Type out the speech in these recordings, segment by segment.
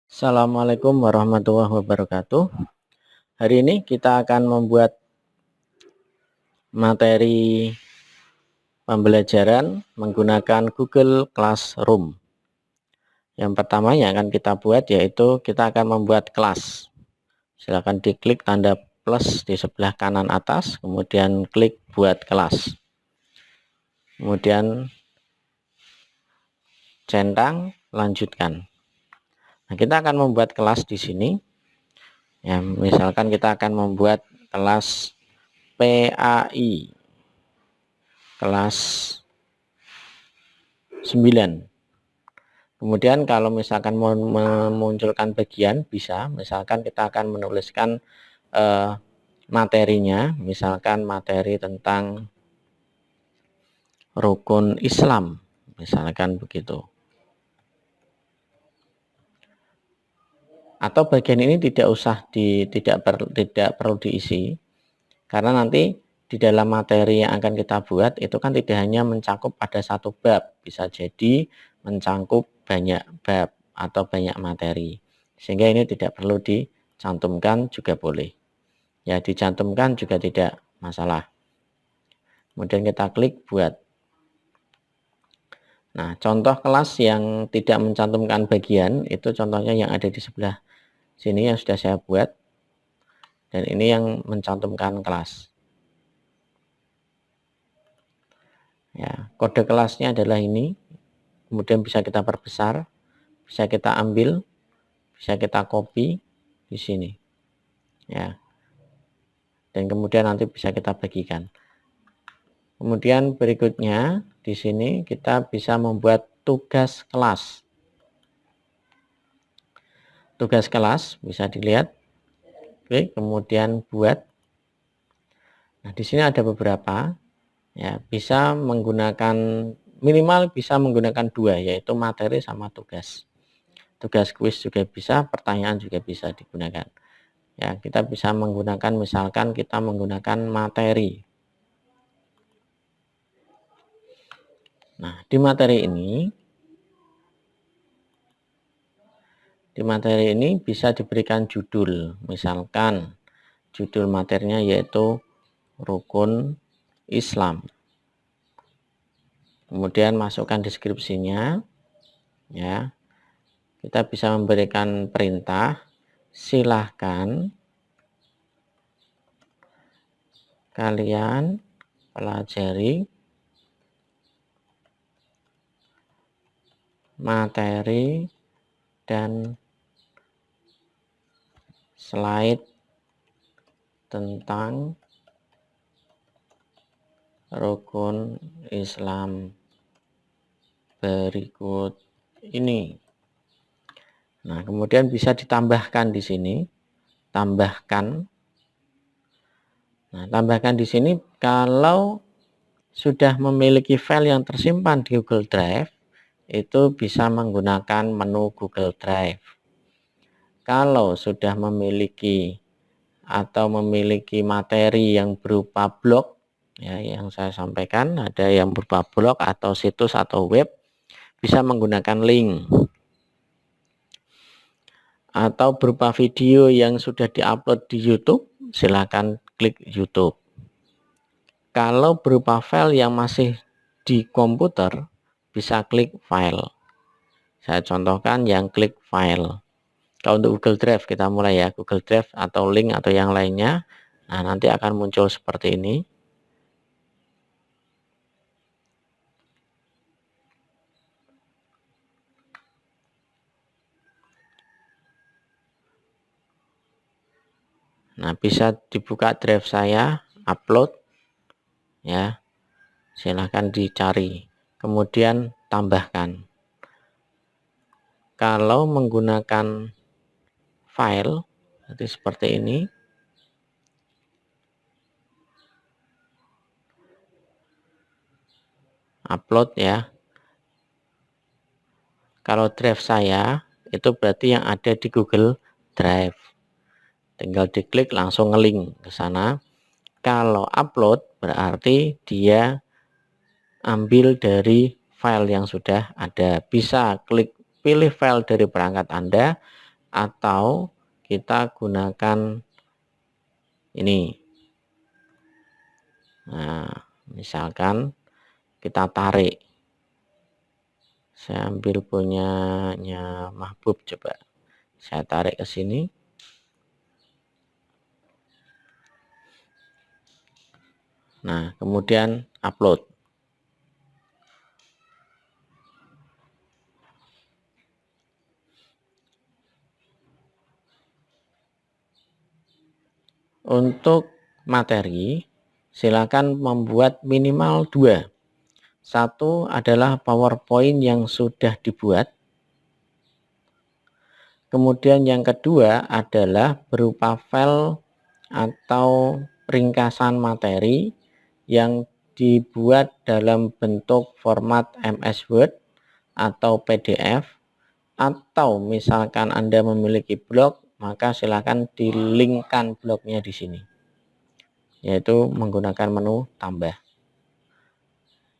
Assalamualaikum warahmatullahi wabarakatuh. Hari ini kita akan membuat materi pembelajaran menggunakan Google Classroom. Yang pertama yang akan kita buat yaitu kita akan membuat kelas. Silakan diklik tanda plus di sebelah kanan atas, kemudian klik buat kelas. Kemudian centang, lanjutkan. Nah, kita akan membuat kelas di sini. Ya, misalkan kita akan membuat kelas PAI, kelas 9. Kemudian kalau misalkan mau memunculkan bagian, bisa misalkan kita akan menuliskan materinya, misalkan materi tentang rukun Islam, misalkan begitu. Atau bagian ini tidak perlu diisi, karena nanti di dalam materi yang akan kita buat itu kan tidak hanya mencakup pada satu bab, bisa jadi mencakup banyak bab atau banyak materi, sehingga ini tidak perlu dicantumkan juga boleh. Ya, dicantumkan juga tidak masalah. Kemudian kita klik buat. Nah, contoh kelas yang tidak mencantumkan bagian itu contohnya yang ada di sebelah sini yang sudah saya buat, dan ini yang mencantumkan kelas. Ya, kode kelasnya adalah ini. Kemudian bisa kita perbesar, bisa kita ambil, bisa kita copy di sini. Ya. Dan kemudian nanti bisa kita bagikan. Kemudian berikutnya di sini kita bisa membuat tugas kelas. Tugas kelas bisa dilihat. Oke, kemudian buat. Nah, di sini ada beberapa. Ya, bisa menggunakan minimal bisa menggunakan dua, yaitu materi sama tugas. Tugas kuis juga bisa, pertanyaan juga bisa digunakan. Ya, kita bisa menggunakan, misalkan kita menggunakan materi. Nah, di materi ini bisa diberikan judul, misalkan judul materinya yaitu rukun Islam. Kemudian masukkan deskripsinya, ya. Kita bisa memberikan perintah, silahkan kalian pelajari materi dan slide tentang rukun Islam berikut ini. Nah, kemudian bisa ditambahkan di sini, tambahkan. Nah, tambahkan di sini kalau sudah memiliki file yang tersimpan di Google Drive, itu bisa menggunakan menu Google Drive. Kalau sudah memiliki materi yang berupa blog, ya, yang saya sampaikan ada yang berupa blog atau situs atau web, bisa menggunakan link. Atau berupa video yang sudah diupload di YouTube, silakan klik YouTube. Kalau berupa file yang masih di komputer, bisa klik file. Saya contohkan yang klik file. Kalau untuk Google Drive kita mulai ya, Google Drive atau link atau yang lainnya. Nah, nanti akan muncul seperti ini. Nah, bisa dibuka drive saya, upload, ya. Silahkan dicari. Kemudian tambahkan. Kalau menggunakan file, seperti ini. Upload ya. Kalau drive saya, itu berarti yang ada di Google Drive. Tinggal diklik langsung ngelink ke sana. Kalau upload berarti dia ambil dari file yang sudah ada. Bisa klik pilih file dari perangkat Anda, atau kita gunakan ini. Nah, misalkan kita tarik. Saya ambil punyanya Mahbub, coba. Saya tarik ke sini. Nah, kemudian upload. Untuk materi, silakan membuat minimal 2. Satu adalah PowerPoint yang sudah dibuat. Kemudian yang kedua adalah berupa file atau ringkasan materi yang dibuat dalam bentuk format MS Word atau PDF, atau misalkan Anda memiliki blog, maka silakan di-linkkan blognya di sini, yaitu menggunakan menu tambah.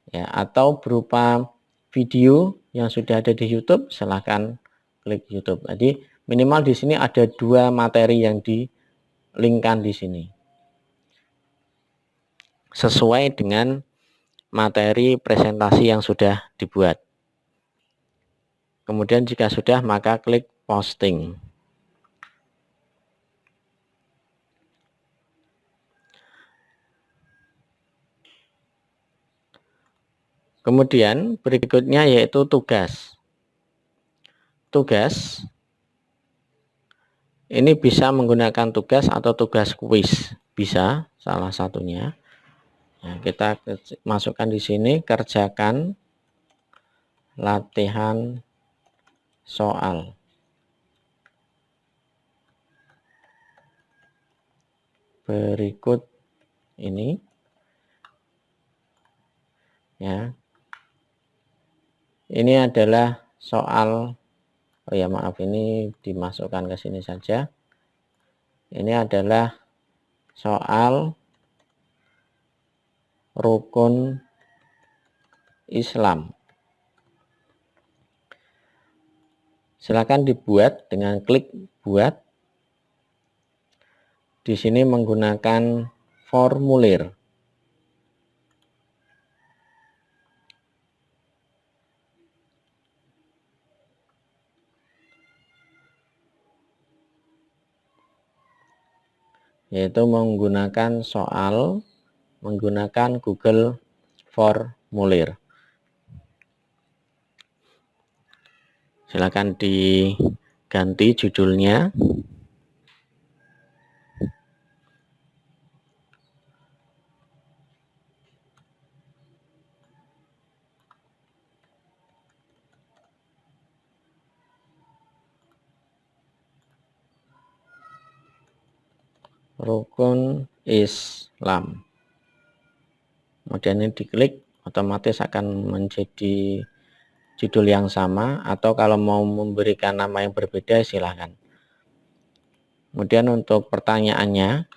Ya, atau berupa video yang sudah ada di YouTube, silakan klik YouTube. Jadi minimal di sini ada 2 materi yang di-linkkan di sini, sesuai dengan materi presentasi yang sudah dibuat. Kemudian jika sudah, maka klik posting. Kemudian berikutnya yaitu tugas. Tugas ini bisa menggunakan tugas atau tugas kuis, bisa salah satunya. Nah, kita masukkan di sini, kerjakan latihan soal. Berikut ini ya. Ini adalah soal, oh ya maaf, ini dimasukkan ke sini saja. Ini adalah soal rukun Islam. Silakan dibuat dengan klik buat. Di sini menggunakan formulir. Yaitu menggunakan soal menggunakan Google Formulir. Silakan diganti judulnya. Rukun Islam. Kemudian ini diklik, otomatis akan menjadi judul yang sama, atau kalau mau memberikan nama yang berbeda silahkan. Kemudian untuk pertanyaannya,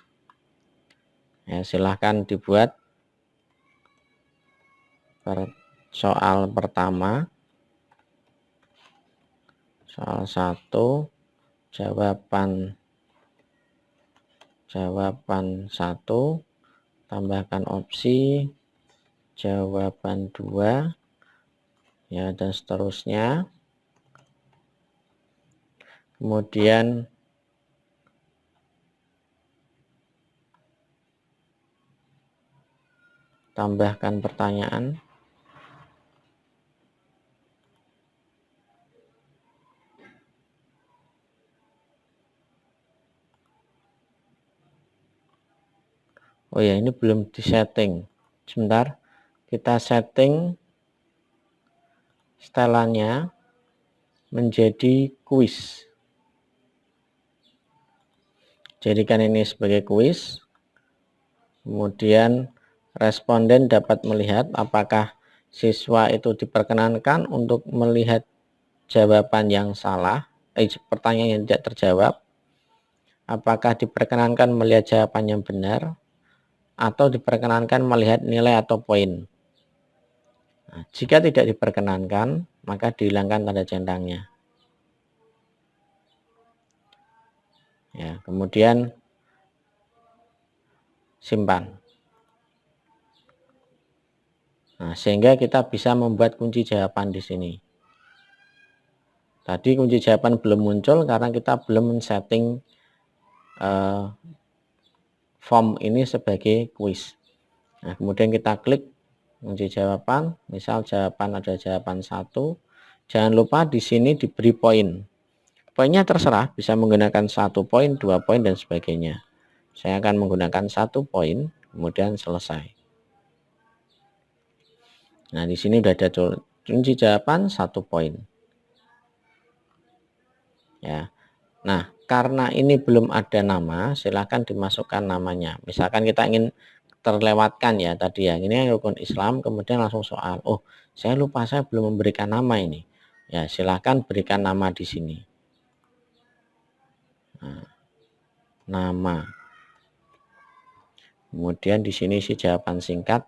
ya silahkan dibuat. Soal pertama, soal 1, jawaban 1, tambahkan opsi, jawaban 2, ya, dan seterusnya. Kemudian tambahkan pertanyaan. Oh ya, ini belum disetting. Sebentar, kita setting setelannya menjadi kuis. Jadikan ini sebagai kuis. Kemudian responden dapat melihat apakah siswa itu diperkenankan untuk melihat jawaban yang salah, pertanyaan yang tidak terjawab, apakah diperkenankan melihat jawaban yang benar, atau diperkenankan melihat nilai atau poin. Nah, jika tidak diperkenankan, maka dihilangkan tanda centangnya. Ya, kemudian simpan. Nah, sehingga kita bisa membuat kunci jawaban di sini. Tadi kunci jawaban belum muncul karena kita belum men-setting form ini sebagai kuis. Nah, kemudian kita klik kunci jawaban, misal jawaban ada jawaban 1. Jangan lupa di sini diberi poin. Poinnya terserah, bisa menggunakan 1 poin, 2 poin, dan sebagainya. Saya akan menggunakan 1 poin, kemudian selesai. Nah, di sini sudah ada kunci jawaban 1 poin. Ya. Nah, karena ini belum ada nama, silakan dimasukkan namanya. Misalkan kita ingin terlewatkan ya tadi ya, ini rukun Islam, kemudian langsung soal. Oh, saya lupa, saya belum memberikan nama ini. Ya, silakan berikan nama di sini. Nah, nama. Kemudian di sini isi jawaban singkat.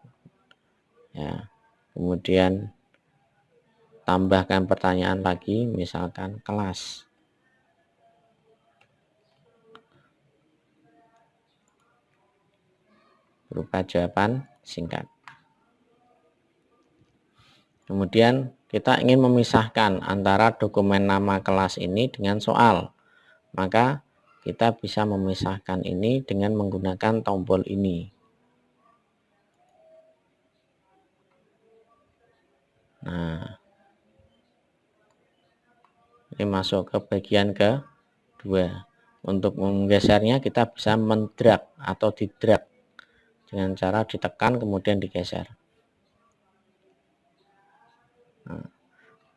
Ya. Kemudian tambahkan pertanyaan lagi, misalkan kelas. Berupa jawaban singkat. Kemudian kita ingin memisahkan antara dokumen nama kelas ini dengan soal. Maka kita bisa memisahkan ini dengan menggunakan tombol ini. Nah, ini masuk ke bagian kedua. Untuk menggesernya kita bisa mendrag atau didrag dengan cara ditekan kemudian digeser. Nah,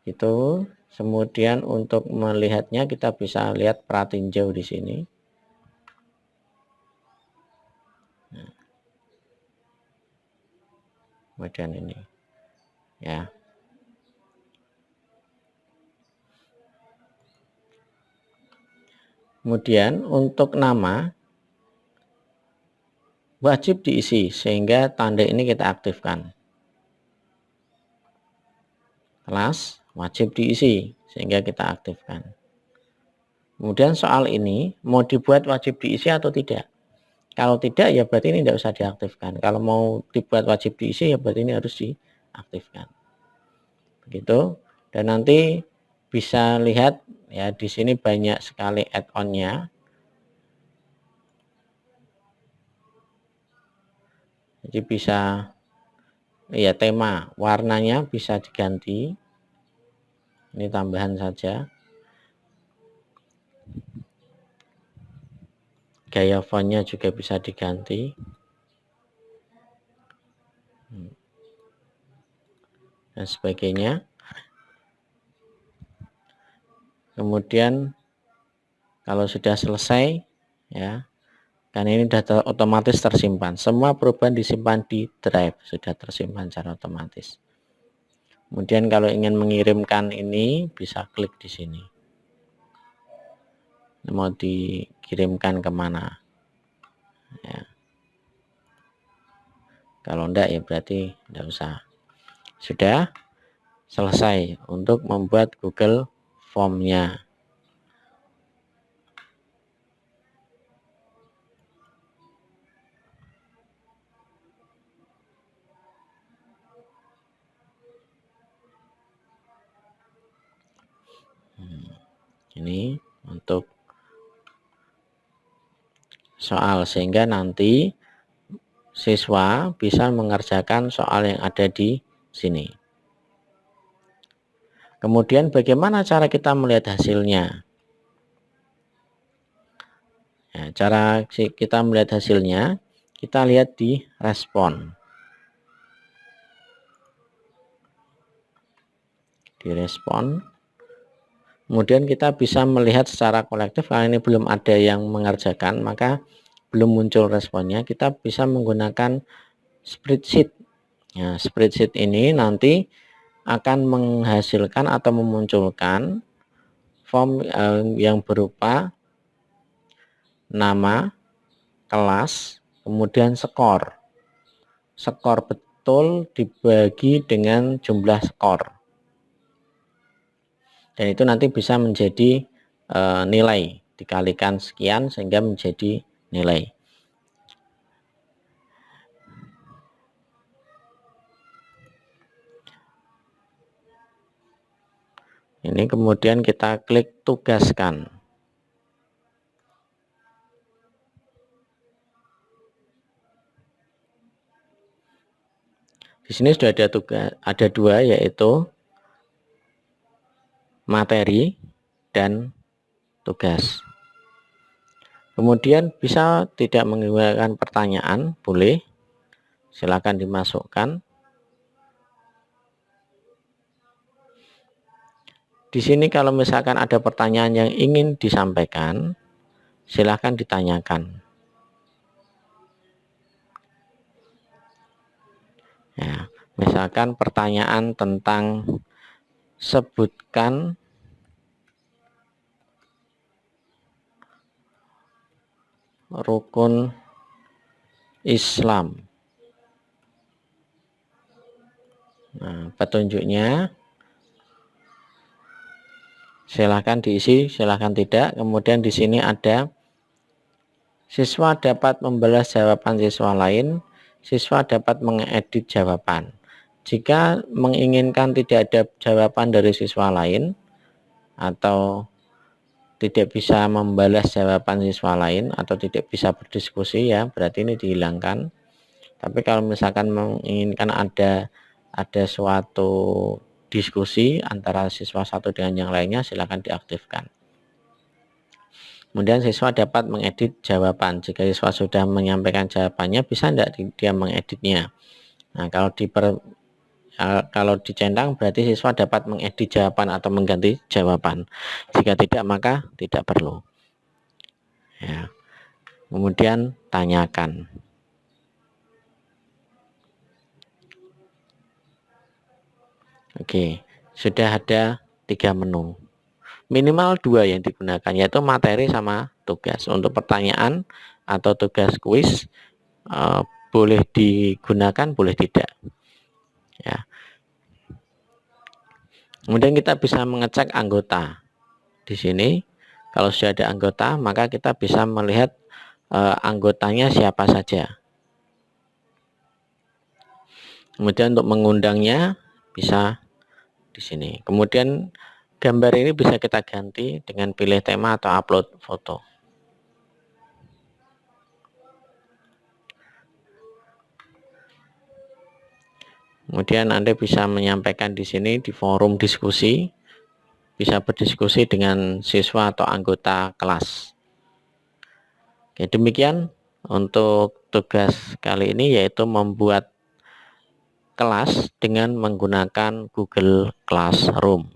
itu. Kemudian untuk melihatnya kita bisa lihat pratinjau di sini. Nah, kemudian ini, ya. Kemudian untuk nama wajib diisi sehingga tanda ini kita aktifkan. Kelas wajib diisi sehingga kita aktifkan. Kemudian soal ini mau dibuat wajib diisi atau tidak. Kalau tidak ya berarti ini tidak usah diaktifkan. Kalau mau dibuat wajib diisi ya berarti ini harus diaktifkan. Begitu. Dan nanti bisa lihat ya di sini banyak sekali add-on-nya. Jadi bisa ya tema warnanya bisa diganti. Ini tambahan saja. Gaya fontnya juga bisa diganti. Dan sebagainya. Kemudian kalau sudah selesai ya, karena ini sudah otomatis tersimpan. Semua perubahan disimpan di drive, sudah tersimpan secara otomatis. Kemudian kalau ingin mengirimkan ini bisa klik di sini. Mau dikirimkan kemana? Ya. Kalau enggak ya berarti enggak usah. Sudah selesai untuk membuat Google Form-nya. Ini untuk soal sehingga nanti siswa bisa mengerjakan soal yang ada di sini. Kemudian bagaimana cara kita melihat hasilnya? Ya, cara kita melihat hasilnya, kita lihat di respon. Di respon. Kemudian kita bisa melihat secara kolektif, kalau ini belum ada yang mengerjakan, maka belum muncul responnya, kita bisa menggunakan spreadsheet. Nah, spreadsheet ini nanti akan menghasilkan atau memunculkan form yang berupa nama, kelas, kemudian skor. Skor betul dibagi dengan jumlah skor. Dan itu nanti bisa menjadi nilai dikalikan sekian sehingga menjadi nilai. Ini kemudian kita klik tugaskan. Di sini sudah ada ada dua, yaitu materi dan tugas. Kemudian bisa tidak menggunakan pertanyaan, boleh, silakan dimasukkan. Di sini kalau misalkan ada pertanyaan yang ingin disampaikan, silakan ditanyakan. Ya, misalkan pertanyaan tentang sebutkan rukun Islam. Nah, petunjuknya silahkan diisi, silahkan tidak. Kemudian di sini ada siswa dapat membalas jawaban siswa lain, siswa dapat mengedit jawaban. Jika menginginkan tidak ada jawaban dari siswa lain atau tidak bisa membalas jawaban siswa lain atau tidak bisa berdiskusi, ya berarti ini dihilangkan. Tapi kalau misalkan menginginkan ada suatu diskusi antara siswa satu dengan yang lainnya, silakan diaktifkan. Kemudian siswa dapat mengedit jawaban. Jika siswa sudah menyampaikan jawabannya, bisa tidak dia mengeditnya. Nah, kalau dicentang berarti siswa dapat mengedit jawaban atau mengganti jawaban. Jika tidak, maka tidak perlu. Ya. Kemudian tanyakan. Oke, sudah ada 3 menu. Minimal 2 yang digunakan, yaitu materi sama tugas. Untuk pertanyaan atau tugas kuis boleh digunakan, boleh tidak. Ya. Kemudian kita bisa mengecek anggota. Di sini kalau sudah ada anggota, maka kita bisa melihat anggotanya siapa saja. Kemudian untuk mengundangnya bisa di sini. Kemudian gambar ini bisa kita ganti dengan pilih tema atau upload foto. Kemudian Anda bisa menyampaikan di sini di forum diskusi, bisa berdiskusi dengan siswa atau anggota kelas. Oke, demikian untuk tugas kali ini, yaitu membuat kelas dengan menggunakan Google Classroom.